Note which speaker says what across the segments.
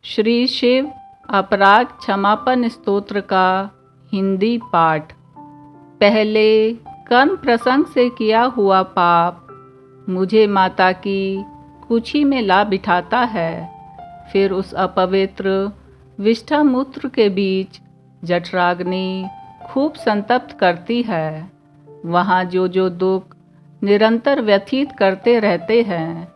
Speaker 1: श्री शिव अपराध क्षमापन स्तोत्र का हिंदी पाठ। पहले कर्म प्रसंग से किया हुआ पाप मुझे माता की कुक्षी में ला बिठाता है, फिर उस अपवित्र विष्ठा मूत्र के बीच जठराग्नि खूब संतप्त करती है। वहाँ जो दुख निरंतर व्यथित करते रहते हैं,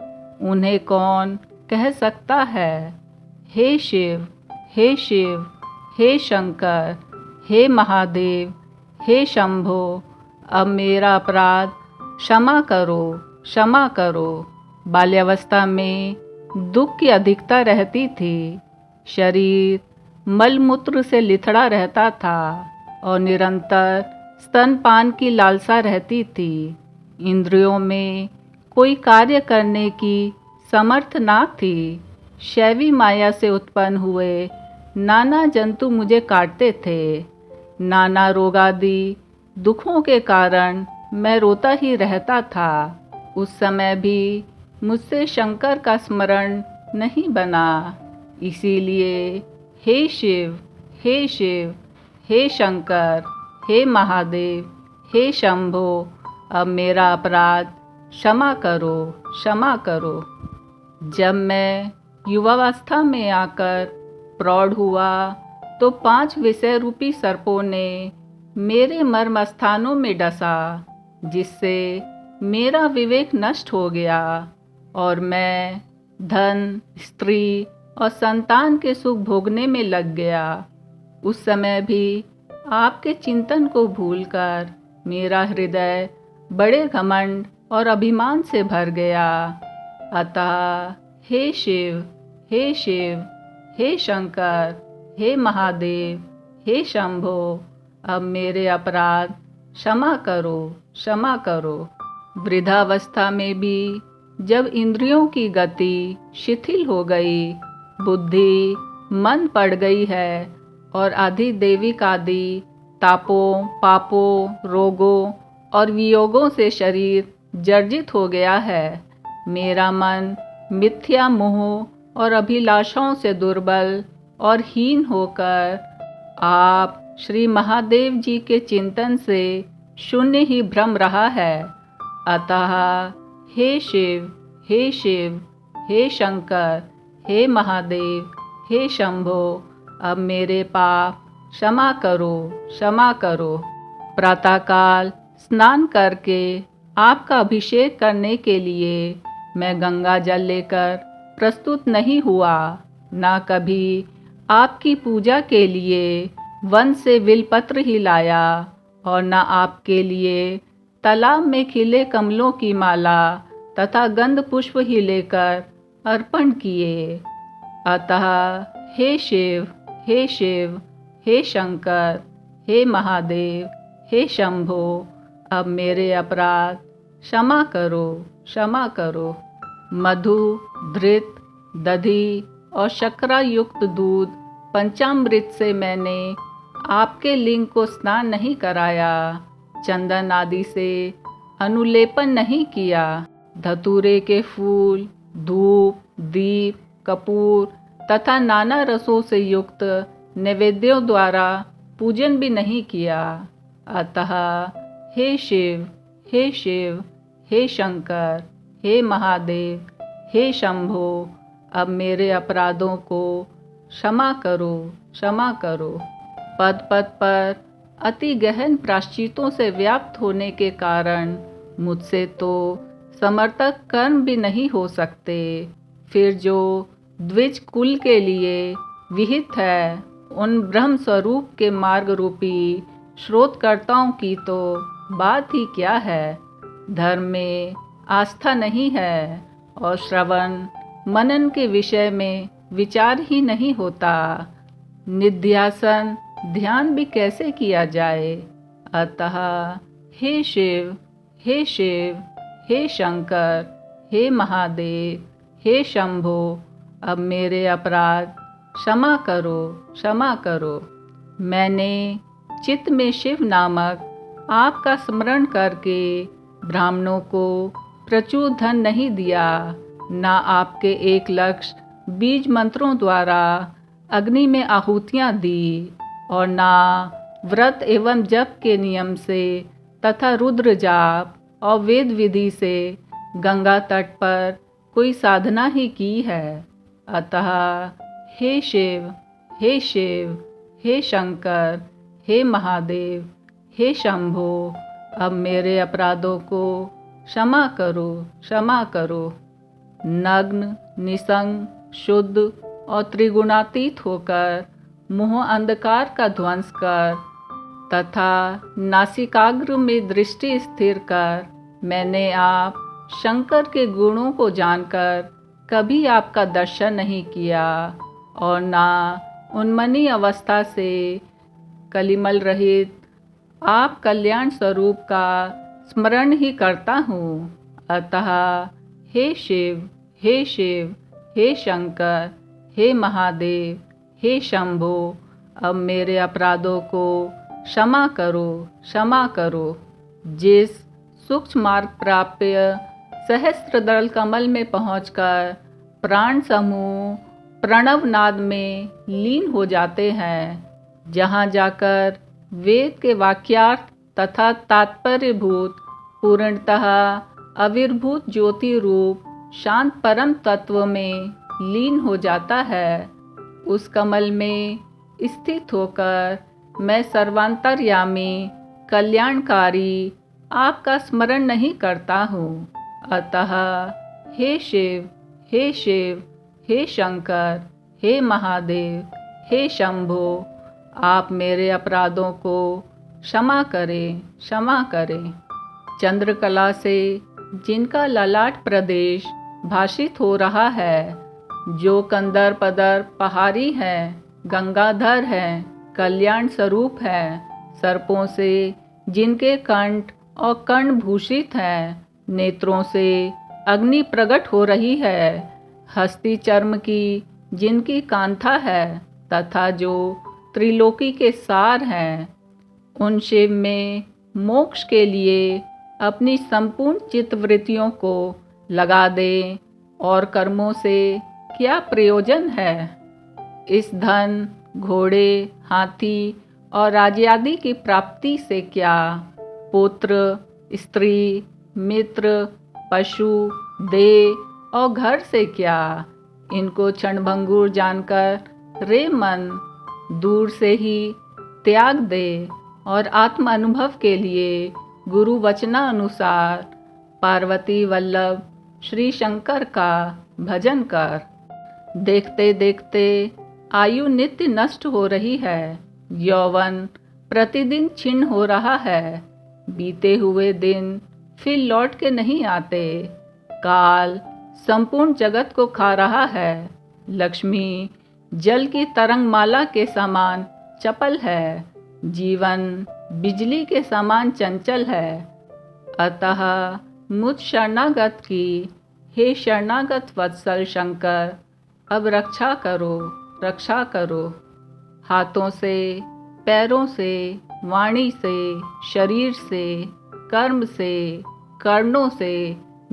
Speaker 1: उन्हें कौन कह सकता है। हे शिव, हे शिव, हे शंकर, हे महादेव, हे शंभो, अब मेरा अपराध क्षमा करो, क्षमा करो। बाल्यावस्था में दुख की अधिकता रहती थी। शरीर मलमूत्र से लिथड़ा रहता था और निरंतर स्तनपान की लालसा रहती थी। इंद्रियों में कोई कार्य करने की समर्थ ना थी। शैवी माया से उत्पन्न हुए नाना जंतु मुझे काटते थे। नाना रोगादि दुखों के कारण मैं रोता ही रहता था। उस समय भी मुझसे शंकर का स्मरण नहीं बना। इसीलिए हे शिव, हे शिव, हे शंकर, हे महादेव, हे शंभो, अब मेरा अपराध क्षमा करो, क्षमा करो। जब मैं युवावस्था में आकर प्रौढ़ हुआ तो 5 विषय रूपी सर्पों ने मेरे मर्म स्थानों में डसा, जिससे मेरा विवेक नष्ट हो गया और मैं धन, स्त्री और संतान के सुख भोगने में लग गया। उस समय भी आपके चिंतन को भूलकर मेरा हृदय बड़े घमंड और अभिमान से भर गया। अतः हे शिव, हे शिव, हे शंकर, हे महादेव, हे शंभो, अब मेरे अपराध क्षमा करो, क्षमा करो। वृद्धावस्था में भी जब इंद्रियों की गति शिथिल हो गई, बुद्धि मन पड़ गई है और आदि दैविक आदि तापों, पापों, रोगों और वियोगों से शरीर जर्जित हो गया है, मेरा मन मिथ्या मोह और अभिलाषाओं से दुर्बल और हीन होकर आप श्री महादेव जी के चिंतन से शून्य ही भ्रम रहा है। अतः हे शिव, हे शिव, हे शंकर, हे महादेव, हे शंभो, अब मेरे पाप क्षमा करो, क्षमा करो। प्रातःकाल स्नान करके आपका अभिषेक करने के लिए मैं गंगा जल लेकर प्रस्तुत नहीं हुआ, ना कभी आपकी पूजा के लिए वन से बिलपत्र ही लाया और न आपके लिए तालाब में खिले कमलों की माला तथा गंध पुष्प ही लेकर अर्पण किए। अतः हे शिव, हे शिव, हे शंकर, हे महादेव, हे शंभो, अब मेरे अपराध क्षमा करो, क्षमा करो। मधु, घृत, दधी और शर्करा युक्त दूध पंचामृत से मैंने आपके लिंग को स्नान नहीं कराया, चंदन आदि से अनुलेपन नहीं किया, धतूरे के फूल, धूप, दीप, कपूर तथा नाना रसों से युक्त नैवेद्यों द्वारा पूजन भी नहीं किया। अतः हे शिव, हे शिव, हे शंकर, हे महादेव, हे शंभो, अब मेरे अपराधों को क्षमा करो, क्षमा करो। पद पद पर अति गहन प्रायश्चितों से व्याप्त होने के कारण मुझसे तो समर्थक कर्म भी नहीं हो सकते। फिर जो द्विज कुल के लिए विहित है, उन ब्रह्म स्वरूप के मार्ग रूपी स्रोतकर्ताओं की तो बात ही क्या है। धर्म में आस्था नहीं है और श्रवण मनन के विषय में विचार ही नहीं होता। निध्यासन ध्यान भी कैसे किया जाए। अतः हे शिव, हे शिव, हे शंकर, हे महादेव, हे शंभो, अब मेरे अपराध क्षमा करो, क्षमा करो। मैंने चित्त में शिव नामक आपका स्मरण करके ब्राह्मणों को प्रचुर धन नहीं दिया, ना आपके एक लक्ष्य बीज मंत्रों द्वारा अग्नि में आहुतियाँ दी और ना व्रत एवं जप के नियम से तथा रुद्र जाप और वेद विधि से गंगा तट पर कोई साधना ही की है। अतः हे शिव, हे शिव, हे शंकर, हे महादेव, हे शंभो, अब मेरे अपराधों को क्षमा करो, क्षमा करो। नग्न, निसंग, शुद्ध और त्रिगुणातीत होकर मोह अंधकार का ध्वंस कर तथा नासिकाग्र में दृष्टि स्थिर कर मैंने आप शंकर के गुणों को जानकर कभी आपका दर्शन नहीं किया और ना उन्मनी अवस्था से कलिमल रहित आप कल्याण स्वरूप का स्मरण ही करता हूँ। अतः हे शिव, हे शिव, हे शंकर, हे महादेव, हे शंभो, अब मेरे अपराधों को क्षमा करो, क्षमा करो। जिस सूक्ष्म मार्ग प्राप्य सहस्त्रदल कमल में पहुंचकर प्राण समूह प्रणव नाद में लीन हो जाते हैं, जहां जाकर वेद के वाक्यार्थ तथा तात्पर्यभूत पूर्णतः अविर्भूत ज्योति रूप शांत परम तत्व में लीन हो जाता है, उस कमल में स्थित होकर मैं सर्वांतर्यामी कल्याणकारी आपका स्मरण नहीं करता हूँ। अतः हे शिव, हे शिव, हे शंकर, हे महादेव, हे शंभो, आप मेरे अपराधों को क्षमा करें, क्षमा करें। चंद्रकला से जिनका ललाट प्रदेश भाषित हो रहा है, जो कंदर पदर पहाड़ी हैं, गंगाधर हैं, कल्याण स्वरूप हैं, सर्पों से जिनके कंठ और कर्ण भूषित हैं, नेत्रों से अग्नि प्रकट हो रही है, हस्ती चर्म की जिनकी कांथा है तथा जो त्रिलोकी के सार हैं, उन शिव में मोक्ष के लिए अपनी संपूर्ण चित्तवृत्तियों को लगा दें और कर्मों से क्या प्रयोजन है। इस धन, घोड़े, हाथी और राज्यादि की प्राप्ति से क्या पुत्र, स्त्री, मित्र, पशु, देह और घर से क्या, इनको क्षणभंगुर जानकर रे मन दूर से ही त्याग दे और आत्म अनुभव के लिए गुरु वचना अनुसार पार्वती वल्लभ श्री शंकर का भजन कर। देखते देखते आयु नित्य नष्ट हो रही है, यौवन प्रतिदिन क्षीण हो रहा है, बीते हुए दिन फिर लौट के नहीं आते, काल संपूर्ण जगत को खा रहा है, लक्ष्मी जल की तरंगमाला के समान चपल है, जीवन बिजली के समान चंचल है। अतः मुझ शरणागत की हे शरणागत वत्सल शंकर, अब रक्षा करो, रक्षा करो। हाथों से, पैरों से, वाणी से, शरीर से, कर्म से, कर्णों से,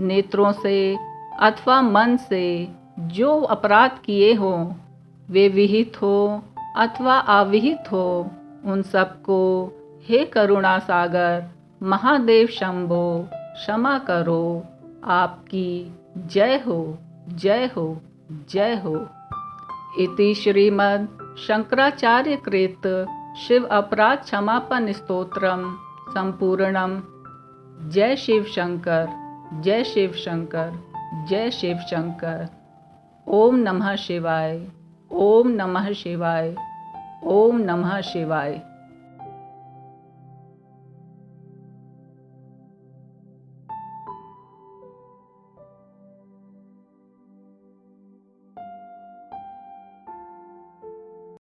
Speaker 1: नेत्रों से अथवा मन से जो अपराध किए हों, वे विहित हो अथवा अविहित हो, उन सबको हे करुणा सागर महादेव शंभो क्षमा करो। आपकी जय हो, जय हो, जय हो। इति श्रीमद् शंकराचार्य कृत शिव अपराध क्षमापन स्तोत्रम संपूर्णम। जय शिव शंकर, जय शिव शंकर, जय शिव शंकर। ओम नमः शिवाय, ओम नमः शिवाय, ओम नमः शिवाय।